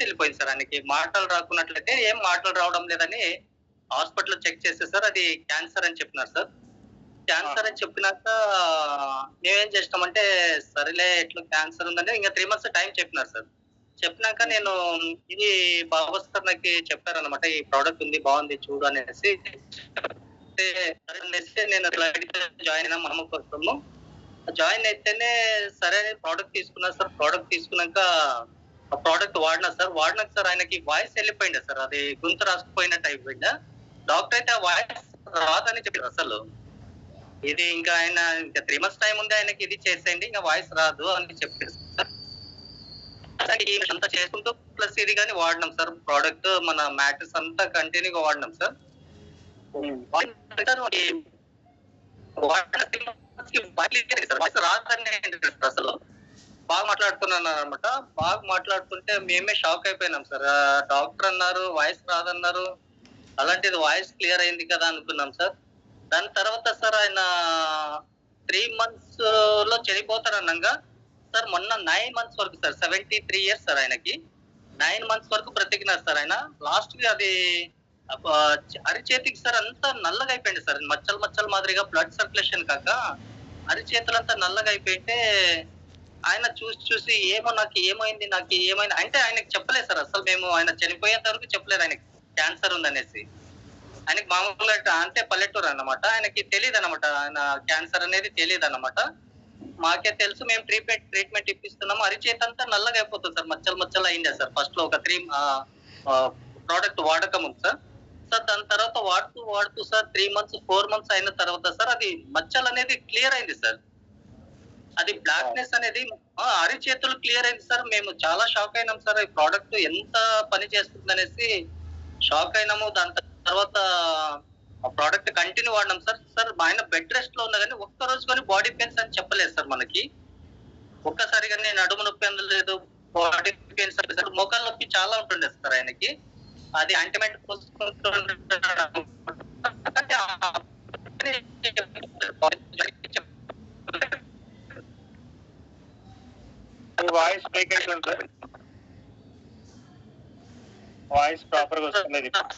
వెళ్ళిపోయింది సార్. ఆయనకి మాటలు రాకున్నట్లయితే ఏం మాటలు రావడం లేదని హాస్పిటల్‌లో చెక్ చేస్తే సార్ అది క్యాన్సర్ అని చెప్పినారు సార్. క్యాన్సర్ ఆహా! అని చెప్పినాక మేమేం చేసినామంటే సరేలే ఎట్లా క్యాన్సర్ ఉందని ఇంక 3 మంత్స్ టైం చెప్పినారు సార్. చెప్పినాక హుహు. నేను ఇది బాబా సార్ నాకి చెప్పారనమాట. ఈ ప్రొడక్ట్ ఉంది బావుంది చూడు అనేసి. చెప్తే సరే అనేసి నేను ఫ్లైట్‌లో జాయిన్ అయినా మా అమ్మ కోసము. జాయిన్ అయితేనే సరే అని ప్రొడక్ట్ తీసుకున్నా సార్. ప్రొడక్ట్ తీసుకున్నాక ఆ ప్రొడక్ట్ వాడినా సార్. వాడినాక సార్ ఆయనకి వాయిస్ ఎళ్ళిపోయిండే సార్. అది గొంతు రాసుకుపోయినట్టు అయిపోయిండే. డాక్టర్ అయితే ఆ వాయిస్ రాదని చెప్పారు అసలు. ఇది ఇంకా ఆయన ఇంకా 3 మంత్స్ టైమ్ ఉంది ఆయనకి ఇది చేసేయండి. ఇంక వాయిస్ రాదు అని చెప్పారు సార్. అంతా చేసుకుంటూ ప్లస్ ఇది గాని వాడినాం సార్. ప్రొడక్ట్ మన మ్యాట్రిక్స్ అంతా కంటిన్యూగా వాడినాం సార్. హ్మ్. వాడిన 3 మంత్స్‌కి వాయిస్ రాదని అసలు. బాగా మాట్లాడుతున్నాననమాట. బాగా మాట్లాడుతుంటే మేమే షాక్ అయిపోయినాం సార్. డాక్టర్ అన్నారు వాయిస్ రాదన్నారు. అలాంటిది వాయిస్ క్లియర్ అయింది కదా అనుకున్నాం సార్. దాని తర్వాత సార్ ఆయన 3 మంత్స్‌లో చనిపోతారనంగా సార్ మొన్న 9 మంత్స్ వరకు సార్ 73 ఇయర్స్ సార్ ఆయనకి. 9 మంత్స్ వరకు బ్రతికినారు సార్ ఆయన. లాస్ట్‌కి అది అరిచేతికి సార్ అంతా నల్లగా అయిపోయింది సార్. మచ్చలు మచ్చలు మాదిరిగా బ్లడ్ సర్క్యులేషన్ కాక అరిచేతులంతా నల్లగా అయిపోయింటే ఆయన చూసి చూసి ఏమో నాకు ఏమైంది? నాకు ఏమైంది? అంటే ఆయనకి చెప్పలేదు సార్ అసలు మేము ఆయన చనిపోయేంత వరకు చెప్పలేదు ఆయనకి క్యాన్సర్ ఉందనేసి. ఆయనకి మామూలుగా అంటే పల్లెటూరన్నమాట. ఆయనకి తెలీదన్నమాట. ఆయన క్యాన్సర్ అనేది తెలీదన్నమాట. మాకే తెలుసు. మేము ట్రీట్మెంట్ ఇప్పిస్తున్నాము. అరిచేతంతా నల్లగా అయిపోతుంది సార్. మచ్చలు మచ్చలు అయిండే సార్. ఫస్ట్‌లో ఒక 3 ఆహ్, ప్రొడక్ట్ వాడకముందు సార్. సార్ దాని తర్వాత వాడుతూ సార్ 3 మంత్స్, 4 మంత్స్ అయిన తర్వాత సార్ అది మచ్చలనేది క్లియర్ అయింది సార్. అది ఆ! బ్లాక్‌నెస్ అనేది అరిచేతులు క్లియర్ అయింది సార్. మేము చాలా షాక్ అయినాం సార్. ఈ ప్రొడక్ట్ ఎంత పని చేస్తుందనేసి షాక్ అయినాము. దాని తర్వాత ఆ ప్రొడక్ట్ కంటిన్యూ వాడినాం సార్. సార్ మా ఆయన బెడ్ రెస్ట్‌లో ఉన్నా గాని ఒక్క రోజు గాని బాడీ పెయిన్స్ అని చెప్పలేదు సార్ మనకి. ఒక్కసారి గాని నడుము నొప్పి అనలేదు. బాడీ పెయిన్స్ అనలేదు. మోకాళ్ళ నొప్పి చాలా ఉంటుండే సార్ ఆయనకి. అది ఆయింట్‌మెంట్ పూసుకుంటూ మీ వాయిస్ బ్రేక్ అయితుంది సార్. వాయిస్ ప్రాపర్‌గా వస్తలేదు ఇప్పుడు.